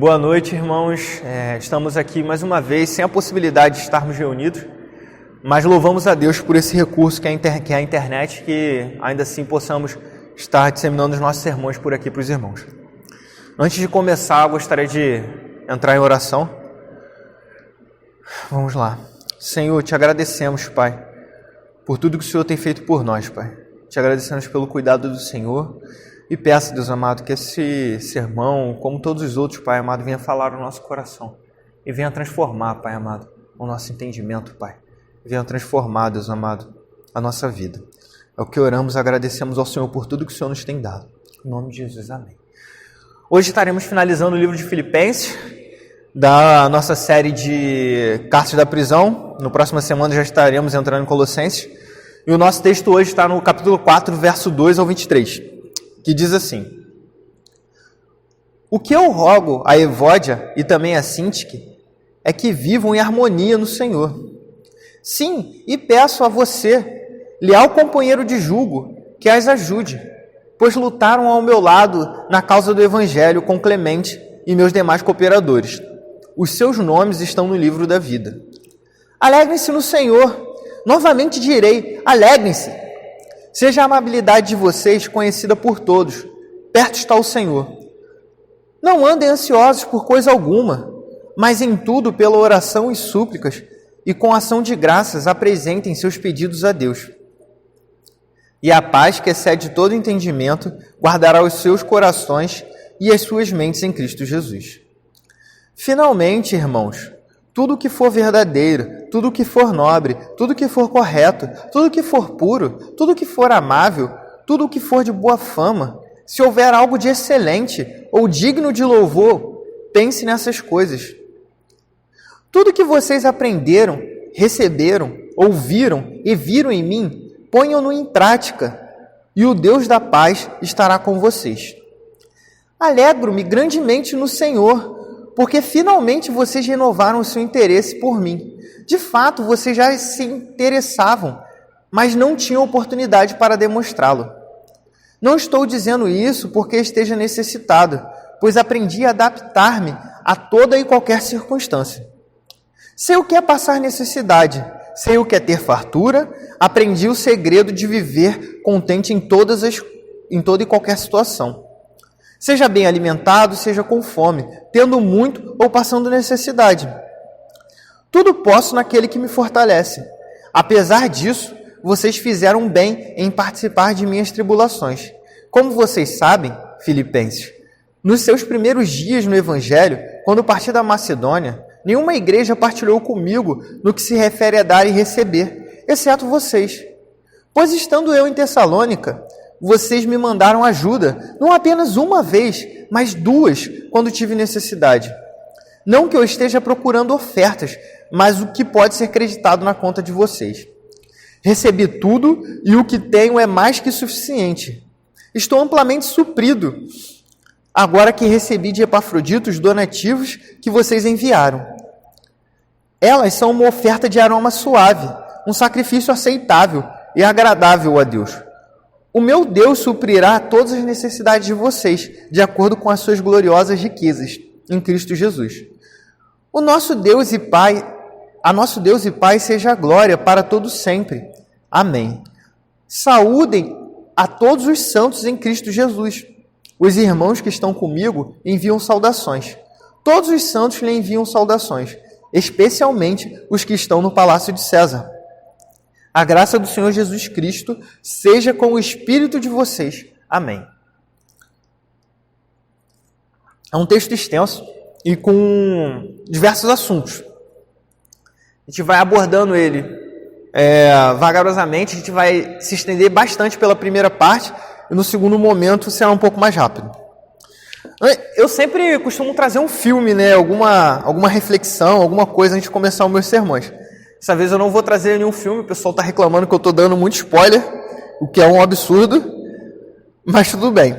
Boa noite, irmãos. Estamos aqui mais uma vez, sem a possibilidade de estarmos reunidos, mas louvamos a Deus por esse recurso que é a internet, que ainda assim possamos estar disseminando os nossos sermões por aqui para os irmãos. Antes de começar, eu gostaria de entrar em oração. Vamos lá. Senhor, te agradecemos, Pai, por tudo que o Senhor tem feito por nós, Pai. Te agradecemos pelo cuidado do Senhor e peço, Deus amado, que esse sermão, como todos os outros, Pai amado, venha falar no nosso coração e venha transformar, Pai amado, o nosso entendimento, Pai. Venha transformar, Deus amado, a nossa vida. É o que oramos, agradecemos ao Senhor por tudo que o Senhor nos tem dado. Em nome de Jesus, amém. Hoje estaremos finalizando o livro de Filipenses, da nossa série de Cartas da Prisão. No próxima semana já estaremos entrando em Colossenses. E o nosso texto hoje está no capítulo 4, verso 2 ao 23, que diz assim: O que eu rogo a Evódia e também a Sintique é que vivam em harmonia no Senhor. Sim, e peço a você, leal companheiro de jugo, que as ajude, pois lutaram ao meu lado na causa do Evangelho com Clemente e meus demais cooperadores. Os seus nomes estão no livro da vida. Alegrem-se no Senhor. Novamente direi, alegrem-se. Seja a amabilidade de vocês conhecida por todos. Perto está o Senhor. Não andem ansiosos por coisa alguma, mas em tudo pela oração e súplicas, e com ação de graças apresentem seus pedidos a Deus. E a paz que excede todo entendimento guardará os seus corações e as suas mentes em Cristo Jesus. Finalmente, irmãos, tudo que for verdadeiro, tudo que for nobre, tudo que for correto, tudo que for puro, tudo que for amável, tudo que for de boa fama, se houver algo de excelente ou digno de louvor, pense nessas coisas. Tudo que vocês aprenderam, receberam, ouviram e viram em mim, ponham-no em prática, e o Deus da paz estará com vocês. Alegro-me grandemente no Senhor, porque finalmente vocês renovaram o seu interesse por mim. De fato, vocês já se interessavam, mas não tinham oportunidade para demonstrá-lo. Não estou dizendo isso porque esteja necessitado, pois aprendi a adaptar-me a toda e qualquer circunstância. Sei o que é passar necessidade, sei o que é ter fartura, aprendi o segredo de viver contente em toda e qualquer situação. Seja bem alimentado, seja com fome, tendo muito ou passando necessidade. Tudo posso naquele que me fortalece. Apesar disso, vocês fizeram bem em participar de minhas tribulações. Como vocês sabem, filipenses, nos seus primeiros dias no Evangelho, quando parti da Macedônia, nenhuma igreja partilhou comigo no que se refere a dar e receber, exceto vocês. Pois estando eu em Tessalônica, vocês me mandaram ajuda, não apenas uma vez, mas duas, quando tive necessidade. Não que eu esteja procurando ofertas, mas o que pode ser creditado na conta de vocês. Recebi tudo e o que tenho é mais que suficiente. Estou amplamente suprido, agora que recebi de Epafrodito os donativos que vocês enviaram. Elas são uma oferta de aroma suave, um sacrifício aceitável e agradável a Deus. O meu Deus suprirá todas as necessidades de vocês, de acordo com as suas gloriosas riquezas, em Cristo Jesus. A nosso Deus e Pai seja a glória para todos sempre. Amém. Saúdem a todos os santos em Cristo Jesus. Os irmãos que estão comigo enviam saudações. Todos os santos lhe enviam saudações, especialmente os que estão no palácio de César. A graça do Senhor Jesus Cristo seja com o espírito de vocês. Amém. É um texto extenso e com diversos assuntos. A gente vai abordando ele vagarosamente, a gente vai se estender bastante pela primeira parte e no segundo momento será um pouco mais rápido. Eu sempre costumo trazer um filme, alguma reflexão, alguma coisa antes de começar os meus sermões. Dessa vez eu não vou trazer nenhum filme, o pessoal está reclamando que eu estou dando muito spoiler, o que é um absurdo, mas tudo bem.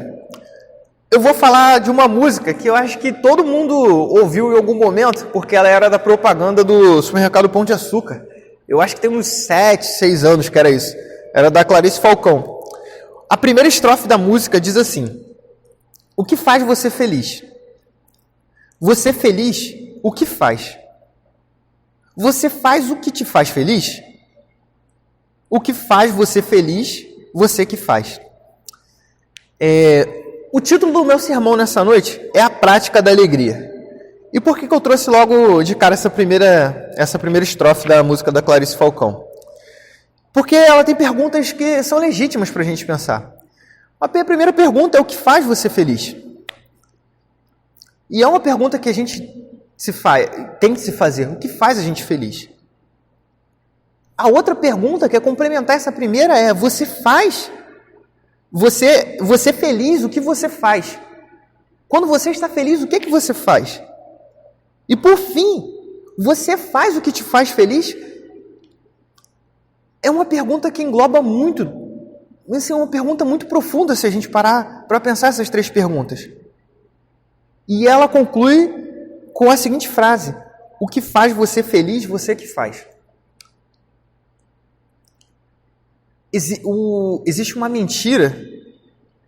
Eu vou falar de uma música que eu acho que todo mundo ouviu em algum momento, porque ela era da propaganda do supermercado Pão de Açúcar. Eu acho que tem uns 7, 6 anos que era isso. Era da Clarice Falcão. A primeira estrofe da música diz assim: O que faz você feliz? Você feliz, o que faz? Você faz o que te faz feliz? O que faz você feliz, você que faz. O título do meu sermão nessa noite é A Prática da Alegria. E por que eu trouxe logo de cara essa primeira estrofe da música da Clarice Falcão? Porque ela tem perguntas que são legítimas para a gente pensar. A primeira pergunta é: o que faz você feliz? E é uma pergunta que a gente tem que se fazer: o que faz a gente feliz? A outra pergunta, que é complementar essa primeira, é: você feliz, o que você faz? Quando você está feliz, o que você faz? E por fim, você faz o que te faz feliz? É uma pergunta que engloba muito, é uma pergunta muito profunda se a gente parar para pensar essas três perguntas. E ela conclui com a seguinte frase: o que faz você feliz, você que faz. Existe uma mentira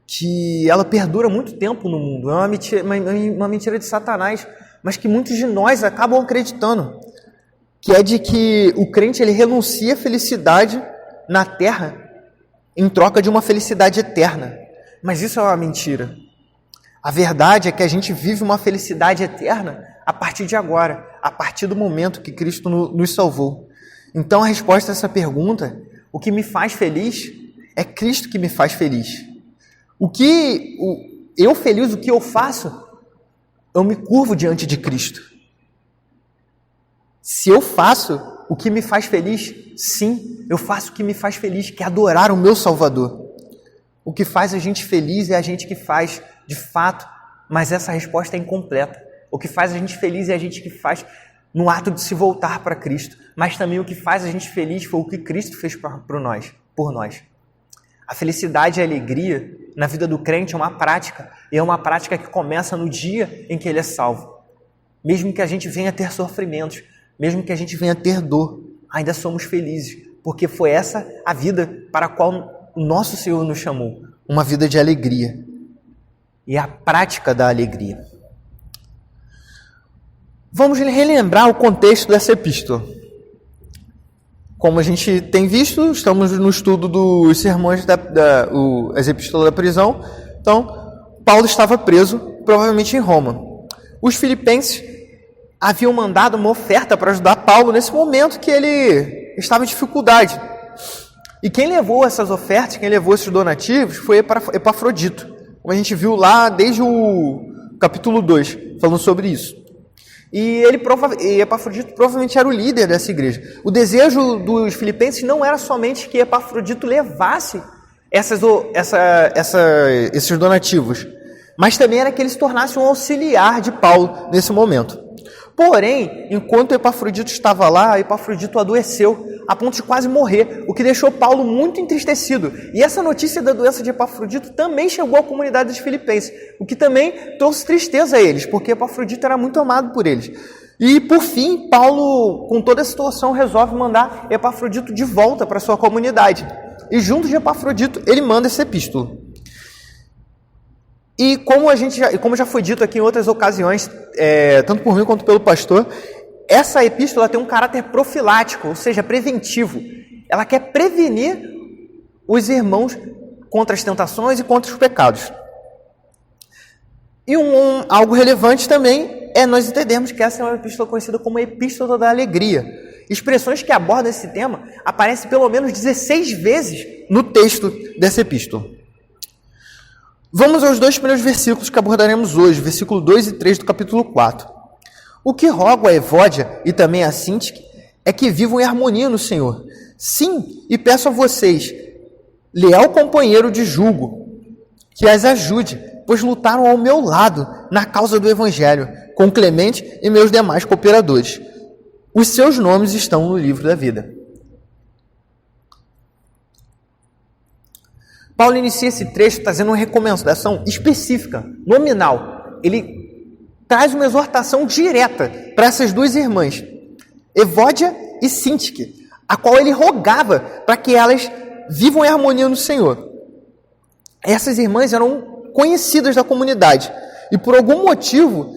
que ela perdura muito tempo no mundo. É uma mentira de Satanás, mas que muitos de nós acabam acreditando, que é de que o crente ele renuncia à felicidade na terra em troca de uma felicidade eterna. Mas isso é uma mentira. A verdade é que a gente vive uma felicidade eterna a partir de agora, a partir do momento que Cristo nos salvou. Então a resposta a essa pergunta: o que me faz feliz, é Cristo que me faz feliz. O que eu faço, eu me curvo diante de Cristo. Se eu faço o que me faz feliz, sim, eu faço o que me faz feliz, que é adorar o meu Salvador. O que faz a gente feliz é a gente que faz, de fato, mas essa resposta é incompleta. O que faz a gente feliz é a gente que faz no ato de se voltar para Cristo, mas também o que faz a gente feliz foi o que Cristo fez por nós. A felicidade e a alegria na vida do crente é uma prática, e é uma prática que começa no dia em que ele é salvo. Mesmo que a gente venha ter sofrimentos, mesmo que a gente venha ter dor, ainda somos felizes, porque foi essa a vida para a qual o nosso Senhor nos chamou, uma vida de alegria. E a prática da alegria. Vamos relembrar o contexto dessa epístola. Como a gente tem visto, estamos no estudo dos sermões as epístolas da prisão. Então, Paulo estava preso, provavelmente em Roma. Os filipenses haviam mandado uma oferta para ajudar Paulo nesse momento que ele estava em dificuldade. E quem levou essas ofertas, quem levou esses donativos, foi Epafrodito, como a gente viu lá desde o capítulo 2, falando sobre isso. E Epafrodito provavelmente era o líder dessa igreja. O desejo dos filipenses não era somente que Epafrodito levasse esses donativos, mas também era que ele se tornasse um auxiliar de Paulo nesse momento. Porém, enquanto Epafrodito estava lá, Epafrodito adoeceu a ponto de quase morrer, o que deixou Paulo muito entristecido. E essa notícia da doença de Epafrodito também chegou à comunidade dos filipenses, o que também trouxe tristeza a eles, porque Epafrodito era muito amado por eles. E, por fim, Paulo, com toda a situação, resolve mandar Epafrodito de volta para sua comunidade. E junto de Epafrodito, ele manda essa epístola. E como já foi dito aqui em outras ocasiões, tanto por mim quanto pelo pastor, essa epístola tem um caráter profilático, ou seja, preventivo. Ela quer prevenir os irmãos contra as tentações e contra os pecados. E algo relevante também é nós entendermos que essa é uma epístola conhecida como a Epístola da Alegria. Expressões que abordam esse tema aparecem pelo menos 16 vezes no texto dessa epístola. Vamos aos 2 primeiros versículos que abordaremos hoje, versículo 2 e 3 do capítulo 4. O que rogo a Evódia e também a Sintique é que vivam em harmonia no Senhor. Sim, e peço a vocês, leal companheiro de jugo, que as ajude, pois lutaram ao meu lado na causa do Evangelho, com Clemente e meus demais cooperadores. Os seus nomes estão no livro da vida. Paulo inicia esse trecho trazendo uma recomendação específica, nominal. Ele traz uma exortação direta para essas duas irmãs, Evódia e Sintique, a qual ele rogava para que elas vivam em harmonia no Senhor. Essas irmãs eram conhecidas da comunidade e por algum motivo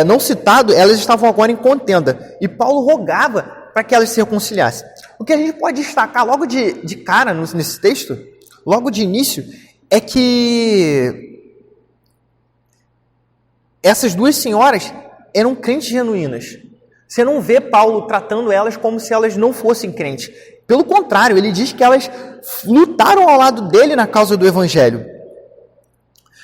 não citado, elas estavam agora em contenda. E Paulo rogava para que elas se reconciliassem. O que a gente pode destacar logo de cara nesse texto, logo de início, é que essas duas senhoras eram crentes genuínas. Você não vê Paulo tratando elas como se elas não fossem crentes. Pelo contrário, ele diz que elas lutaram ao lado dele na causa do evangelho.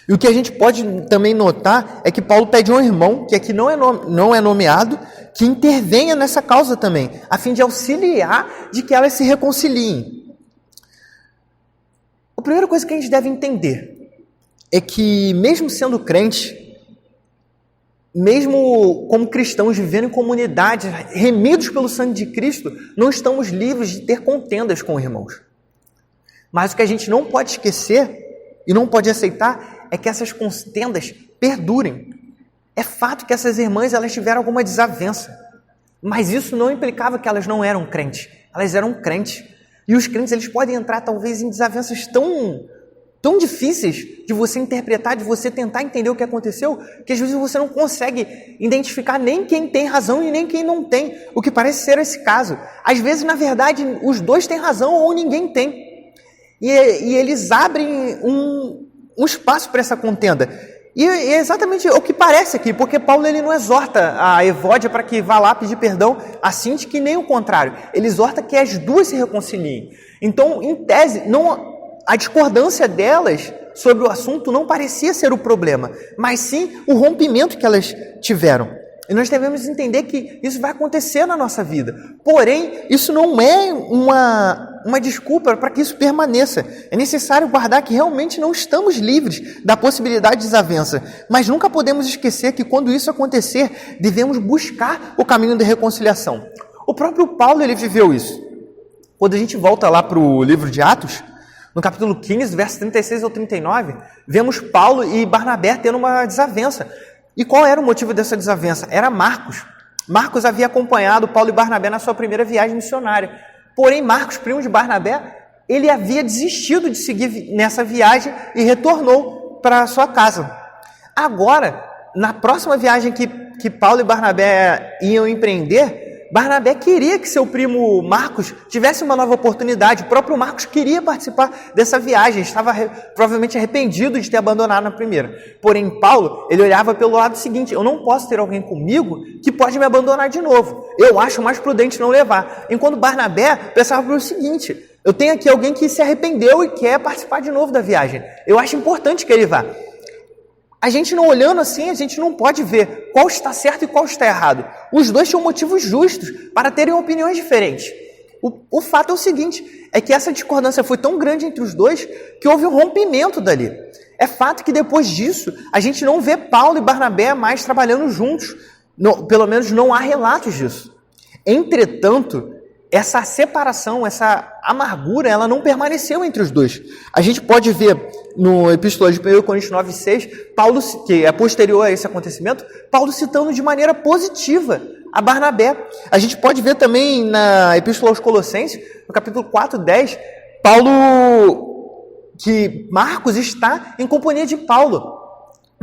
E o que a gente pode também notar é que Paulo pede a um irmão, que aqui não é nomeado, que intervenha nessa causa também, a fim de auxiliar de que elas se reconciliem. A primeira coisa que a gente deve entender é que, mesmo sendo crente, mesmo como cristãos vivendo em comunidade, remidos pelo sangue de Cristo, não estamos livres de ter contendas com irmãos. Mas o que a gente não pode esquecer e não pode aceitar é que essas contendas perdurem. É fato que essas irmãs elas tiveram alguma desavença, mas isso não implicava que elas não eram crentes. Elas eram crentes. E os crentes eles podem entrar talvez em desavenças tão difíceis de você interpretar, de você tentar entender o que aconteceu, que às vezes você não consegue identificar nem quem tem razão e nem quem não tem, o que parece ser esse caso. Às vezes, na verdade, os dois têm razão ou ninguém tem. E eles abrem um espaço para essa contenda. E é exatamente o que parece aqui, porque Paulo ele não exorta a Evódia para que vá lá pedir perdão a Sintique, nem o contrário. Ele exorta que as duas se reconciliem. Então, em tese, a discordância delas sobre o assunto não parecia ser o problema, mas sim o rompimento que elas tiveram. E nós devemos entender que isso vai acontecer na nossa vida. Porém, isso não é uma desculpa para que isso permaneça. É necessário guardar que realmente não estamos livres da possibilidade de desavença. Mas nunca podemos esquecer que quando isso acontecer, devemos buscar o caminho da reconciliação. O próprio Paulo ele viveu isso. Quando a gente volta lá para o livro de Atos, no capítulo 15, versos 36 ao 39, vemos Paulo e Barnabé tendo uma desavença. E qual era o motivo dessa desavença? Era Marcos. Marcos havia acompanhado Paulo e Barnabé na sua primeira viagem missionária. Porém, Marcos, primo de Barnabé, ele havia desistido de seguir nessa viagem e retornou para sua casa. Agora, na próxima viagem que Paulo e Barnabé iam empreender, Barnabé queria que seu primo Marcos tivesse uma nova oportunidade. O próprio Marcos queria participar dessa viagem, estava provavelmente arrependido de ter abandonado na primeira. Porém, Paulo, ele olhava pelo lado seguinte: eu não posso ter alguém comigo que pode me abandonar de novo. Eu acho mais prudente não levar. Enquanto Barnabé pensava pelo seguinte: eu tenho aqui alguém que se arrependeu e quer participar de novo da viagem. Eu acho importante que ele vá. A gente não olhando assim, a gente não pode ver qual está certo e qual está errado. Os dois tinham motivos justos para terem opiniões diferentes. O fato é o seguinte, é que essa discordância foi tão grande entre os dois que houve um rompimento dali. É fato que depois disso, a gente não vê Paulo e Barnabé mais trabalhando juntos. Não, pelo menos não há relatos disso. Entretanto, essa separação, essa amargura, ela não permaneceu entre os dois. A gente pode ver no epístola de 1 Coríntios 9:6, Paulo, que é posterior a esse acontecimento, Paulo citando de maneira positiva a Barnabé. A gente pode ver também na epístola aos Colossenses, no capítulo 4:10, que Marcos está em companhia de Paulo.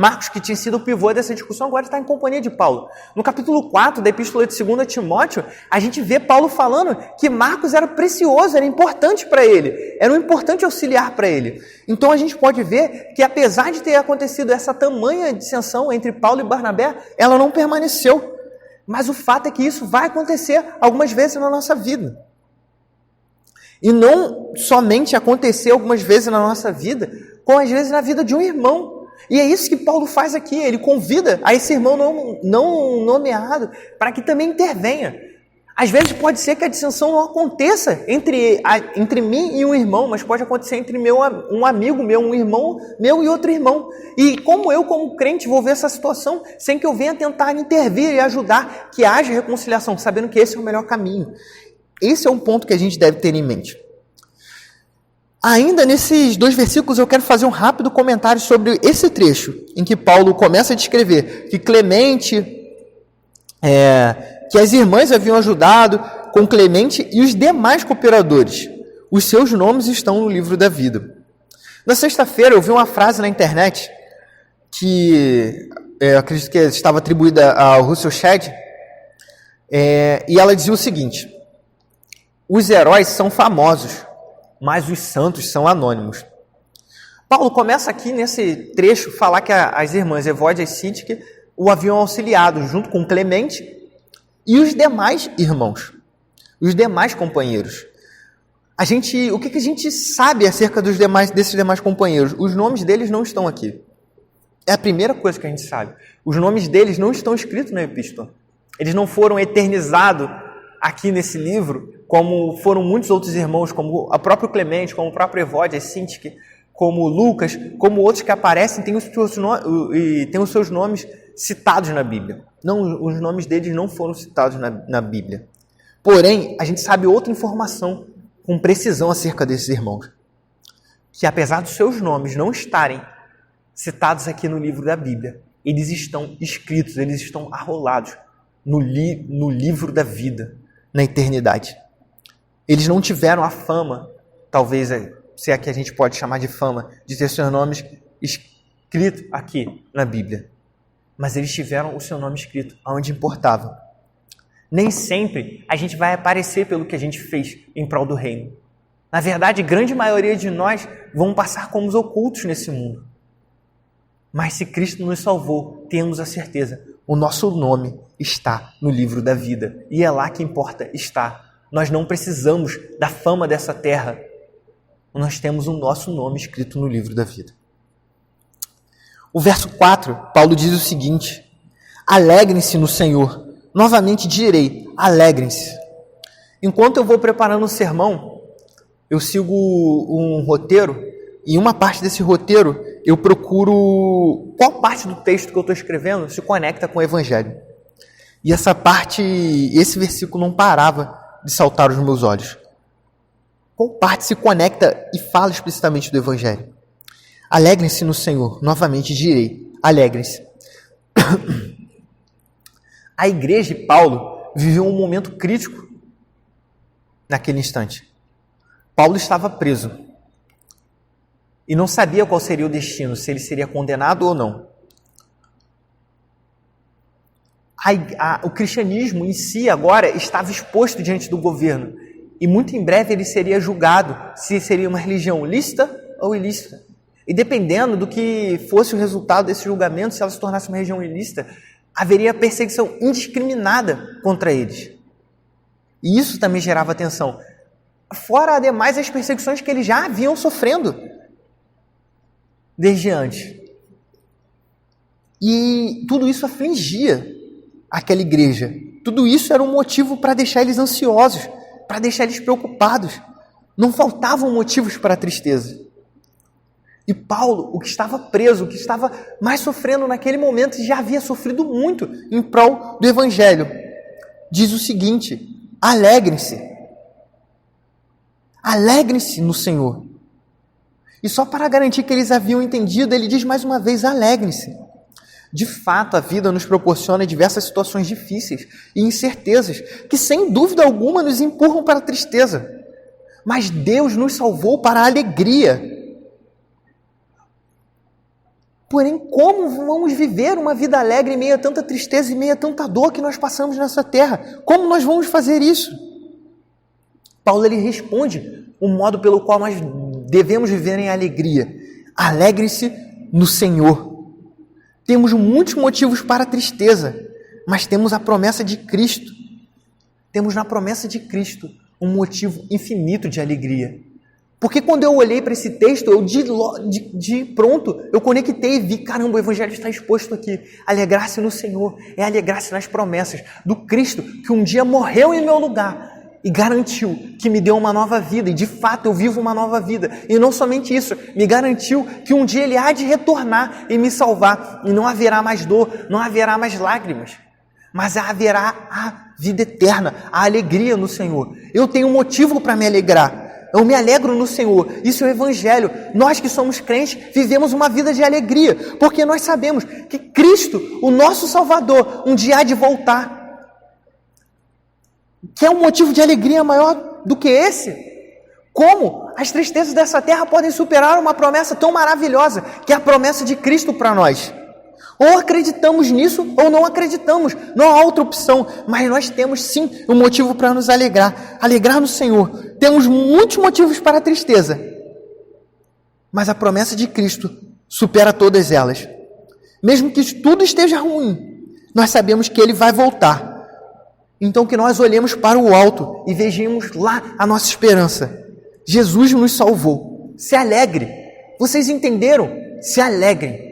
Marcos, que tinha sido o pivô dessa discussão, agora está em companhia de Paulo. No capítulo 4 da epístola de 2 Timóteo, a gente vê Paulo falando que Marcos era precioso, era importante para ele, era um importante auxiliar para ele. Então a gente pode ver que, apesar de ter acontecido essa tamanha dissensão entre Paulo e Barnabé, ela não permaneceu. Mas o fato é que isso vai acontecer algumas vezes na nossa vida. E não somente acontecer algumas vezes na nossa vida, como às vezes na vida de um irmão. E é isso que Paulo faz aqui, ele convida a esse irmão não nomeado para que também intervenha. Às vezes pode ser que a dissensão não aconteça entre mim e um irmão, mas pode acontecer entre um amigo meu, um irmão meu e outro irmão. E como eu, como crente, vou ver essa situação sem que eu venha tentar intervir e ajudar que haja reconciliação, sabendo que esse é o melhor caminho. Esse é um ponto que a gente deve ter em mente. Ainda nesses 2 versículos eu quero fazer um rápido comentário sobre esse trecho, em que Paulo começa a descrever que Clemente, que as irmãs haviam ajudado com Clemente e os demais cooperadores. Os seus nomes estão no livro da vida. Na sexta-feira eu vi uma frase na internet que eu acredito que estava atribuída ao Russell Shedd, e ela dizia o seguinte: os heróis são famosos, mas os santos são anônimos. Paulo começa aqui nesse trecho falar que as irmãs Evódia e Síntique o haviam auxiliado junto com Clemente e os demais irmãos, os demais companheiros. O que a gente sabe acerca desses demais companheiros? Os nomes deles não estão aqui. É a primeira coisa que a gente sabe. Os nomes deles não estão escritos na epístola. Eles não foram eternizados aqui nesse livro, como foram muitos outros irmãos, como o próprio Clemente, como o próprio Evódia, Síntique, como Lucas, como outros que aparecem, têm os seus nomes citados na Bíblia. Não, os nomes deles não foram citados na Bíblia. Porém, a gente sabe outra informação com precisão acerca desses irmãos, que apesar dos seus nomes não estarem citados aqui no livro da Bíblia, eles estão escritos, eles estão arrolados no livro da vida, na eternidade. Eles não tiveram a fama, talvez, se é que a gente pode chamar de fama, de ter seus nomes escritos aqui na Bíblia. Mas eles tiveram o seu nome escrito onde importava. Nem sempre a gente vai aparecer pelo que a gente fez em prol do reino. Na verdade, a grande maioria de nós vão passar como os ocultos nesse mundo. Mas se Cristo nos salvou, temos a certeza, o nosso nome está no livro da vida. E é lá que importa estar. Nós não precisamos da fama dessa terra. Nós temos o nosso nome escrito no livro da vida. O verso 4, Paulo diz o seguinte: alegrem-se no Senhor. Novamente direi, alegrem-se. Enquanto eu vou preparando o sermão, eu sigo um roteiro, e uma parte desse roteiro eu procuro qual parte do texto que eu estou escrevendo se conecta com o Evangelho. E esse versículo não parava de saltar aos meus olhos. Qual parte se conecta e fala explicitamente do Evangelho? Alegrem-se no Senhor. Novamente direi, alegrem-se. A igreja de Paulo viveu um momento crítico naquele instante. Paulo estava preso e não sabia qual seria o destino, se ele seria condenado ou não. O cristianismo em si agora estava exposto diante do governo e muito em breve ele seria julgado se seria uma religião lícita ou ilícita. E dependendo do que fosse o resultado desse julgamento, se ela se tornasse uma religião ilícita, haveria perseguição indiscriminada contra eles. E isso também gerava tensão. Fora, ademais, as perseguições que eles já haviam sofrendo desde antes. E tudo isso afligia aquela igreja. Tudo isso era um motivo para deixar eles ansiosos, para deixar eles preocupados. Não faltavam motivos para a tristeza. E Paulo, o que estava preso, o que estava mais sofrendo naquele momento, já havia sofrido muito em prol do Evangelho. Diz o seguinte: alegrem-se. Alegrem-se no Senhor. E só para garantir que eles haviam entendido, ele diz mais uma vez, alegrem-se. De fato, a vida nos proporciona diversas situações difíceis e incertezas, que sem dúvida alguma nos empurram para a tristeza. Mas Deus nos salvou para a alegria. Porém, como vamos viver uma vida alegre em meio a tanta tristeza e meio a tanta dor que nós passamos nessa terra? Como nós vamos fazer isso? Paulo ele responde o modo pelo qual nós devemos viver em alegria. Alegre-se no Senhor. Temos muitos motivos para a tristeza, mas temos a promessa de Cristo. Temos na promessa de Cristo um motivo infinito de alegria. Porque quando eu olhei para esse texto, eu de pronto, eu conectei e vi, caramba, o Evangelho está exposto aqui. Alegrar-se no Senhor é alegrar-se nas promessas do Cristo, que um dia morreu em meu lugar e garantiu que me deu uma nova vida. E de fato eu vivo uma nova vida. E não somente isso, me garantiu que um dia Ele há de retornar e me salvar. E não haverá mais dor, não haverá mais lágrimas. Mas haverá a vida eterna, a alegria no Senhor. Eu tenho motivo para me alegrar. Eu me alegro no Senhor. Isso é o Evangelho. Nós que somos crentes vivemos uma vida de alegria, porque nós sabemos que Cristo, o nosso Salvador, um dia há de voltar. Quer um motivo de alegria maior do que esse? Como as tristezas dessa terra podem superar uma promessa tão maravilhosa, que é a promessa de Cristo para nós? Ou acreditamos nisso ou não acreditamos. Não há outra opção. Mas nós temos sim um motivo para nos alegrar. Alegrar no Senhor. Temos muitos motivos para a tristeza. Mas a promessa de Cristo supera todas elas. Mesmo que tudo esteja ruim, nós sabemos que Ele vai voltar. Então que nós olhemos para o alto e vejamos lá a nossa esperança. Jesus nos salvou. Se alegre. Vocês entenderam? Se alegrem.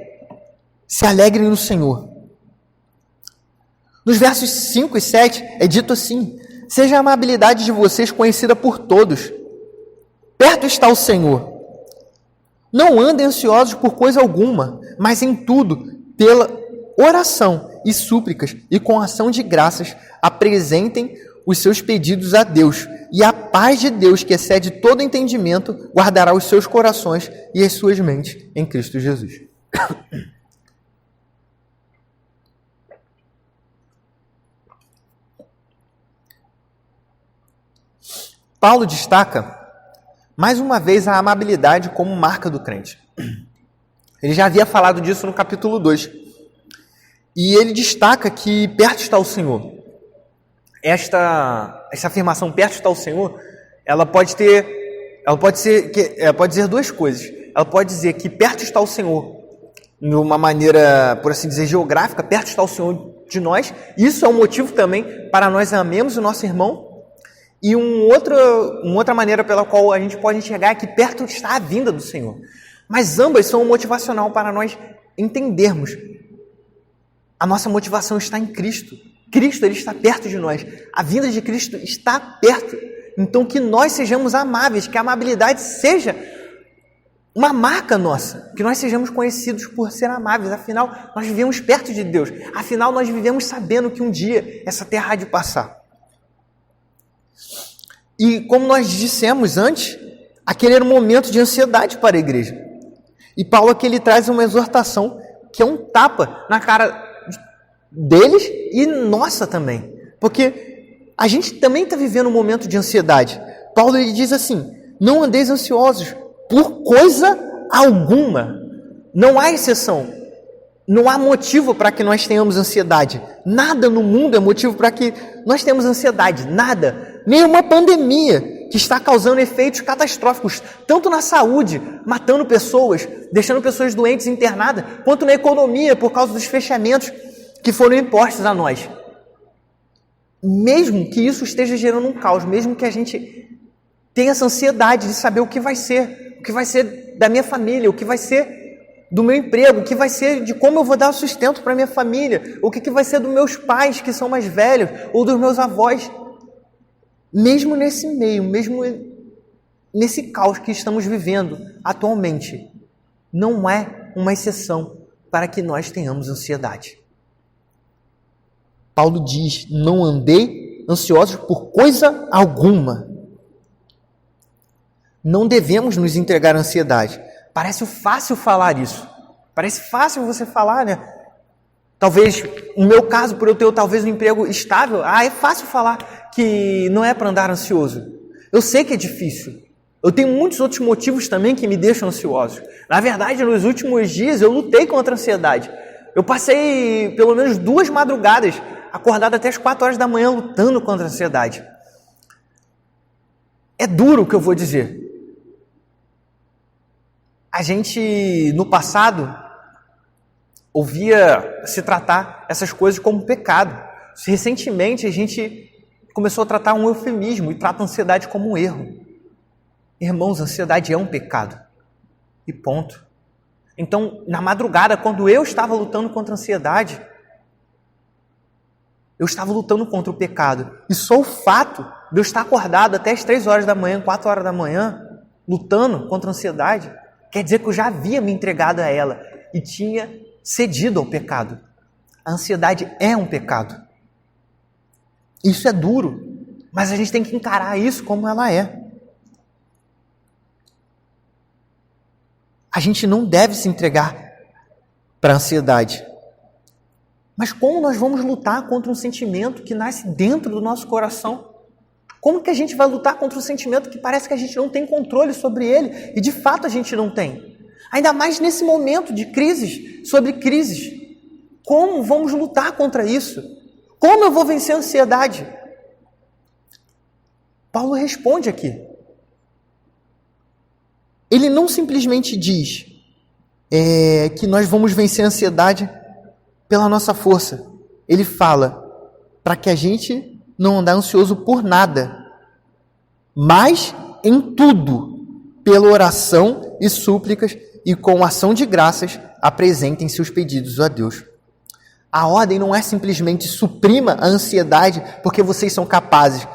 Se alegrem no Senhor. Nos versos 5 e 7 é dito assim: seja a amabilidade de vocês conhecida por todos. Perto está o Senhor. Não andem ansiosos por coisa alguma, mas em tudo, pela oração e súplicas e com ação de graças, apresentem os seus pedidos a Deus. E a paz de Deus, que excede todo entendimento, guardará os seus corações e as suas mentes em Cristo Jesus. Paulo destaca, mais uma vez, a amabilidade como marca do crente. Ele já havia falado disso no capítulo 2. E ele destaca que perto está o Senhor. Essa afirmação, perto está o Senhor, ela pode dizer duas coisas. Ela pode dizer que perto está o Senhor, de uma maneira, por assim dizer, geográfica, perto está o Senhor de nós. Isso é um motivo também para nós amemos o nosso irmão. E uma outra maneira pela qual a gente pode enxergar é que perto está a vinda do Senhor. Mas ambas são motivacional para nós entendermos. A nossa motivação está em Cristo. Cristo, Ele está perto de nós. A vinda de Cristo está perto. Então que nós sejamos amáveis, que a amabilidade seja uma marca nossa. Que nós sejamos conhecidos por ser amáveis. Afinal, nós vivemos perto de Deus. Afinal, nós vivemos sabendo que um dia essa terra há de passar. E como nós dissemos antes, aquele era um momento de ansiedade para a igreja. E Paulo aqui ele traz uma exortação que é um tapa na cara deles e nossa também. Porque a gente também está vivendo um momento de ansiedade. Paulo ele diz assim: não andeis ansiosos por coisa alguma. Não há exceção. Não há motivo para que nós tenhamos ansiedade. Nada no mundo é motivo para que nós tenhamos ansiedade. Nada. Nenhuma pandemia que está causando efeitos catastróficos, tanto na saúde, matando pessoas, deixando pessoas doentes internadas, quanto na economia, por causa dos fechamentos que foram impostos a nós. Mesmo que isso esteja gerando um caos, mesmo que a gente tenha essa ansiedade de saber o que vai ser da minha família, o que vai ser do meu emprego, o que vai ser de como eu vou dar sustento para minha família, o que vai ser dos meus pais que são mais velhos, ou dos meus avós. Mesmo nesse meio, mesmo nesse caos que estamos vivendo atualmente, não é uma exceção para que nós tenhamos ansiedade. Paulo diz: não andei ansiosos por coisa alguma. Não devemos nos entregar à ansiedade. Parece fácil falar isso. Parece fácil você falar, né? Talvez, no meu caso, por eu ter talvez um emprego estável, é fácil falar que não é para andar ansioso. Eu sei que é difícil. Eu tenho muitos outros motivos também que me deixam ansioso. Na verdade, nos últimos dias, eu lutei contra a ansiedade. Eu passei pelo menos 2 madrugadas, acordado até as 4 horas da manhã, lutando contra a ansiedade. É duro o que eu vou dizer. A gente, no passado, ouvia se tratar essas coisas como pecado. Recentemente, a gente começou a tratar um eufemismo e trata a ansiedade como um erro. Irmãos, a ansiedade é um pecado. E ponto. Então, na madrugada, quando eu estava lutando contra a ansiedade, eu estava lutando contra o pecado. E só o fato de eu estar acordado até as 3 horas da manhã, 4 horas da manhã, lutando contra a ansiedade, quer dizer que eu já havia me entregado a ela e tinha cedido ao pecado. A ansiedade é um pecado. Isso é duro, mas a gente tem que encarar isso como ela é. A gente não deve se entregar para a ansiedade. Mas como nós vamos lutar contra um sentimento que nasce dentro do nosso coração? Como que a gente vai lutar contra um sentimento que parece que a gente não tem controle sobre ele? E de fato a gente não tem. Ainda mais nesse momento de crises sobre crises. Como vamos lutar contra isso? Como eu vou vencer a ansiedade? Paulo responde aqui. Ele não simplesmente diz que nós vamos vencer a ansiedade pela nossa força. Ele fala para que a gente não andar ansioso por nada, mas em tudo, pela oração e súplicas e com ação de graças, apresentem seus pedidos a Deus. A ordem não é simplesmente suprima a ansiedade porque vocês são capazes,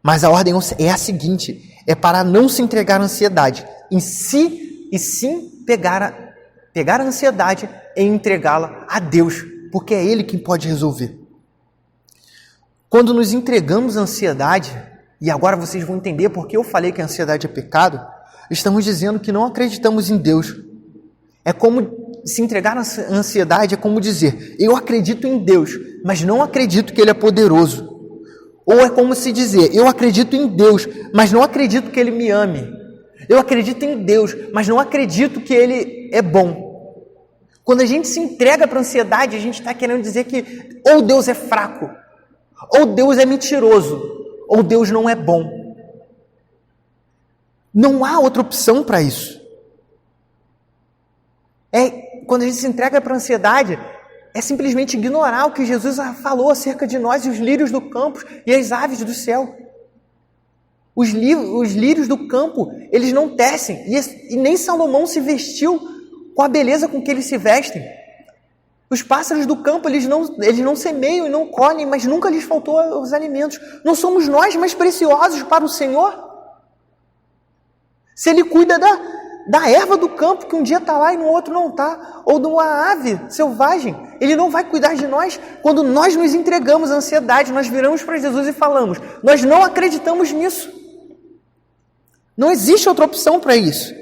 mas a ordem é a seguinte, é para não se entregar à ansiedade em si, e sim pegar a ansiedade e entregá-la a Deus, porque é Ele quem pode resolver. Quando nos entregamos à ansiedade, e agora vocês vão entender porque eu falei que a ansiedade é pecado, estamos dizendo que não acreditamos em Deus. É como se entregar à ansiedade, é como dizer, eu acredito em Deus, mas não acredito que Ele é poderoso. Ou é como se dizer, eu acredito em Deus, mas não acredito que Ele me ame. Eu acredito em Deus, mas não acredito que Ele é bom. Quando a gente se entrega para a ansiedade, a gente está querendo dizer que ou Deus é fraco, ou Deus é mentiroso, ou Deus não é bom. Não há outra opção para isso. Quando a gente se entrega para a ansiedade, é simplesmente ignorar o que Jesus falou acerca de nós e os lírios do campo e as aves do céu. Os lírios do campo, eles não tecem, e nem Salomão se vestiu com a beleza com que eles se vestem. Os pássaros do campo, eles não semeiam e não colhem, mas nunca lhes faltou os alimentos. Não somos nós mais preciosos para o Senhor? Se Ele cuida da erva do campo, que um dia está lá e no outro não está, ou de uma ave selvagem, Ele não vai cuidar de nós? Quando nós nos entregamos à ansiedade, nós viramos para Jesus e falamos, nós não acreditamos nisso. Não existe outra opção para isso.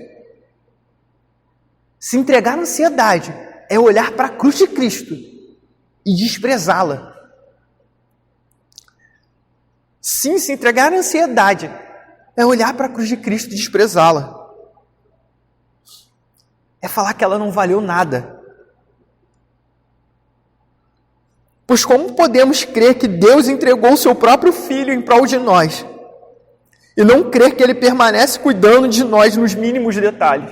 Se entregar à ansiedade é olhar para a cruz de Cristo e desprezá-la. Sim, se entregar à ansiedade é olhar para a cruz de Cristo e desprezá-la. É falar que ela não valeu nada. Pois como podemos crer que Deus entregou o seu próprio Filho em prol de nós e não crer que Ele permanece cuidando de nós nos mínimos detalhes?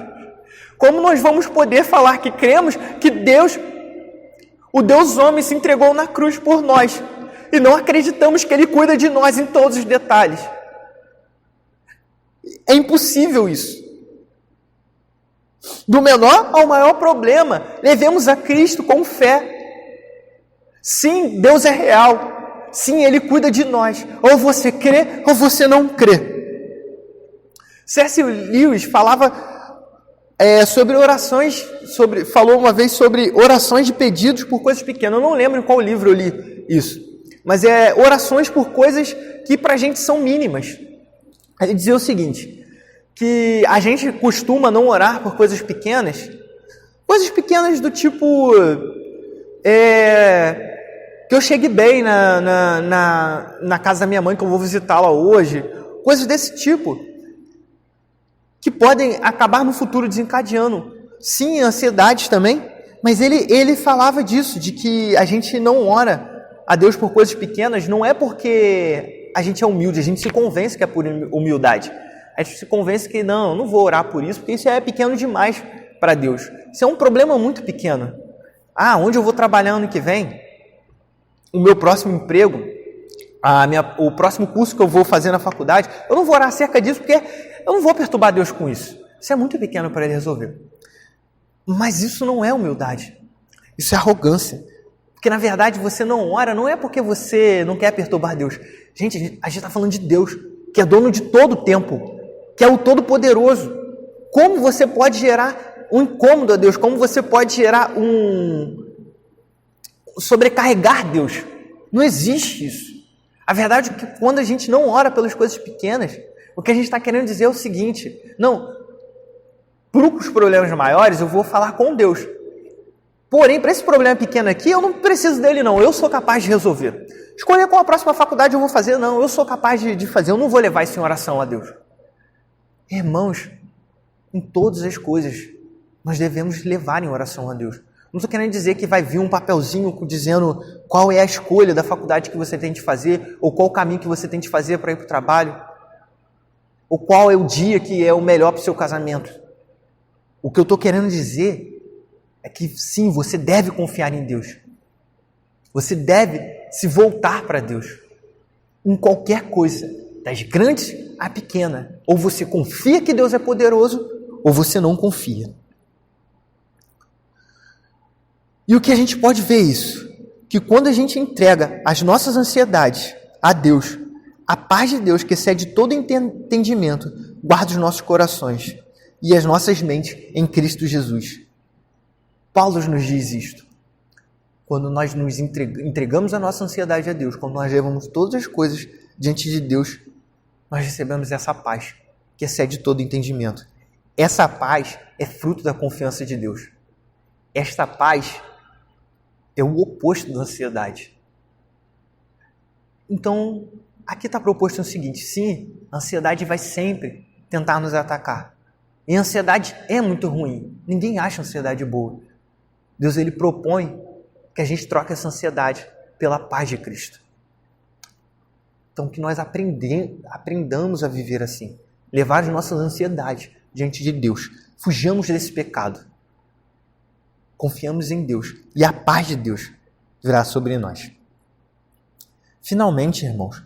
Como nós vamos poder falar que cremos que Deus, o Deus homem, se entregou na cruz por nós e não acreditamos que Ele cuida de nós em todos os detalhes? É impossível isso. Do menor ao maior problema, levemos a Cristo com fé. Sim, Deus é real. Sim, Ele cuida de nós. Ou você crê, ou você não crê. C.S. Lewis falava sobre orações, falou uma vez sobre orações de pedidos por coisas pequenas. Eu não lembro em qual livro eu li isso. Mas orações por coisas que para a gente são mínimas. Ele dizia o seguinte, que a gente costuma não orar por coisas pequenas do tipo que eu chegue bem na casa da minha mãe, que eu vou visitá-la hoje, coisas desse tipo, que podem acabar no futuro desencadeando, sim, ansiedades também, mas ele falava disso, de que a gente não ora a Deus por coisas pequenas, não é porque a gente é humilde, a gente se convence que é por humildade. A gente se convence que não vou orar por isso, porque isso é pequeno demais para Deus. Isso é um problema muito pequeno. Onde eu vou trabalhar ano que vem? O meu próximo emprego? O próximo curso que eu vou fazer na faculdade? Eu não vou orar acerca disso, porque eu não vou perturbar Deus com isso. Isso é muito pequeno para Ele resolver. Mas isso não é humildade. Isso é arrogância. Porque, na verdade, você não ora, não é porque você não quer perturbar Deus. Gente, a gente está falando de Deus, que é dono de todo o tempo, que é o Todo-Poderoso. Como você pode gerar um incômodo a Deus? Como você pode gerar sobrecarregar Deus? Não existe isso. A verdade é que quando a gente não ora pelas coisas pequenas, o que a gente está querendo dizer é o seguinte, para os problemas maiores eu vou falar com Deus. Porém, para esse problema pequeno aqui, eu não preciso dele não, eu sou capaz de resolver. Escolher qual a próxima faculdade eu vou fazer, não, eu sou capaz de fazer, eu não vou levar isso em oração a Deus. Irmãos, em todas as coisas, nós devemos levar em oração a Deus. Não estou querendo dizer que vai vir um papelzinho dizendo qual é a escolha da faculdade que você tem de fazer, ou qual o caminho que você tem de fazer para ir para o trabalho, ou qual é o dia que é o melhor para o seu casamento. O que eu estou querendo dizer é que sim, você deve confiar em Deus. Você deve se voltar para Deus. Em qualquer coisa, das grandes à pequena. Ou você confia que Deus é poderoso, ou você não confia. E o que a gente pode ver isso? Que quando a gente entrega as nossas ansiedades a Deus, a paz de Deus, que excede todo entendimento, guarda os nossos corações e as nossas mentes em Cristo Jesus. Paulo nos diz isto. Quando nós nos entregamos a nossa ansiedade a Deus, quando nós levamos todas as coisas diante de Deus, nós recebemos essa paz, que excede todo entendimento. Essa paz é fruto da confiança de Deus. Esta paz é o oposto da ansiedade. Então, aqui está proposto o seguinte: sim, a ansiedade vai sempre tentar nos atacar. E a ansiedade é muito ruim. Ninguém acha a ansiedade boa. Deus, ele propõe que a gente troque essa ansiedade pela paz de Cristo. Então, que nós aprendamos a viver assim. Levar as nossas ansiedades diante de Deus. Fujamos desse pecado. Confiamos em Deus. E a paz de Deus virá sobre nós. Finalmente, irmãos,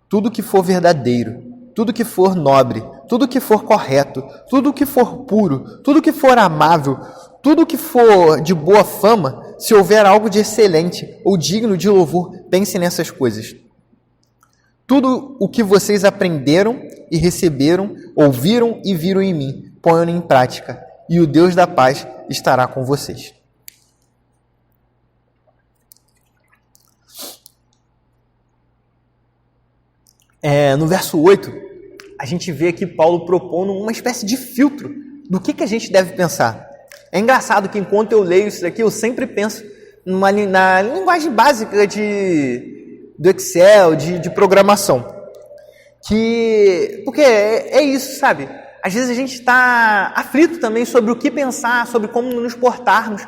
tudo que for verdadeiro, tudo que for nobre, tudo que for correto, tudo que for puro, tudo que for amável, tudo que for de boa fama, se houver algo de excelente ou digno de louvor, pense nessas coisas. Tudo o que vocês aprenderam e receberam, ouviram e viram em mim, ponham em prática, e o Deus da paz estará com vocês. No verso 8, a gente vê aqui Paulo propondo uma espécie de filtro do que a gente deve pensar. É engraçado que enquanto eu leio isso daqui, eu sempre penso na linguagem básica do Excel, de programação. Porque é isso, sabe? Às vezes a gente está aflito também sobre o que pensar, sobre como nos portarmos.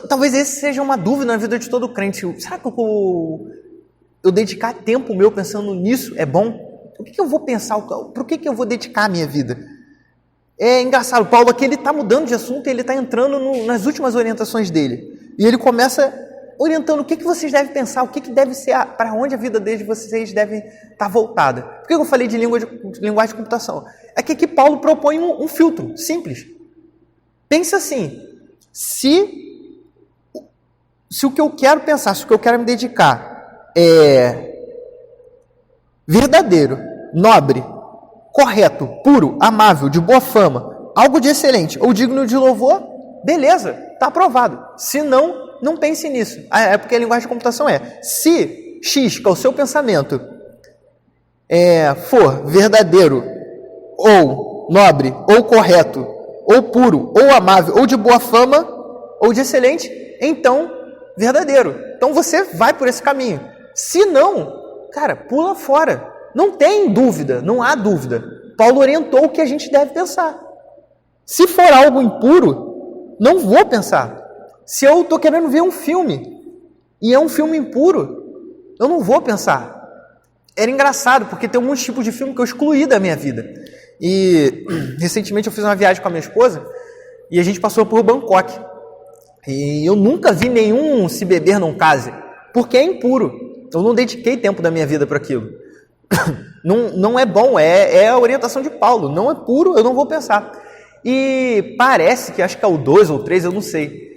Talvez esse seja uma dúvida na vida de todo crente. Será que eu dedicar tempo meu pensando nisso é bom? O que eu vou pensar? Por que eu vou dedicar a minha vida? É engraçado, Paulo aqui ele está mudando de assunto, ele está entrando nas últimas orientações dele. E ele começa orientando o que vocês devem pensar, o que deve ser, para onde a vida de vocês deve estar voltada. Por que eu falei de linguagem de computação? É que aqui Paulo propõe um filtro simples. Pensa assim, se o que eu quero pensar, se o que eu quero me dedicar é verdadeiro, nobre, correto, puro, amável, de boa fama, algo de excelente ou digno de louvor, beleza, está aprovado. Se não, não pense nisso. É porque a linguagem de computação se X, que é o seu pensamento, for verdadeiro, ou nobre, ou correto, ou puro, ou amável, ou de boa fama, ou de excelente, então, verdadeiro. Então você vai por esse caminho. Se não, cara, pula fora. Não tem dúvida, não há dúvida. Paulo orientou o que a gente deve pensar. Se for algo impuro, não vou pensar. Se eu estou querendo ver um filme e é um filme impuro, eu não vou pensar. Era engraçado, porque tem alguns tipos de filme que eu excluí da minha vida. E recentemente eu fiz uma viagem com a minha esposa e a gente passou por Bangkok. E eu nunca vi nenhum Se Beber Não Case, porque é impuro. Eu não dediquei tempo da minha vida para aquilo. Não é bom, é a orientação de Paulo. Não é puro, eu não vou pensar. E parece que, acho que é o 2 ou 3, eu não sei.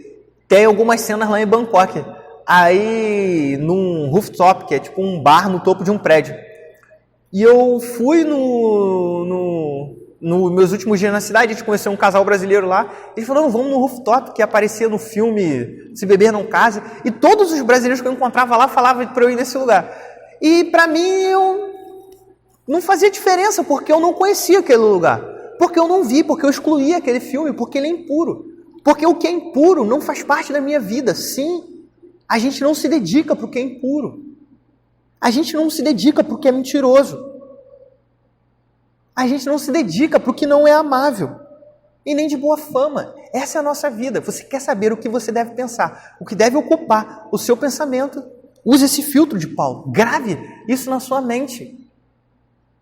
Tem algumas cenas lá em Bangkok. Aí, num rooftop, que é tipo um bar no topo de um prédio. E eu fui nos meus últimos dias na cidade, a gente conheceu um casal brasileiro lá. Eles falaram, vamos no rooftop, que aparecia no filme Se Beber Não Case. E todos os brasileiros que eu encontrava lá falavam para eu ir nesse lugar. E para mim, não fazia diferença, porque eu não conhecia aquele lugar. Porque eu não vi, porque eu excluí aquele filme, porque ele é impuro. Porque o que é impuro não faz parte da minha vida. Sim, a gente não se dedica para o que é impuro. A gente não se dedica para o que é mentiroso. A gente não se dedica para o que não é amável. e nem de boa fama. Essa é a nossa vida. Você quer saber o que você deve pensar, o que deve ocupar o seu pensamento? Use esse filtro de Paulo. Grave isso na sua mente.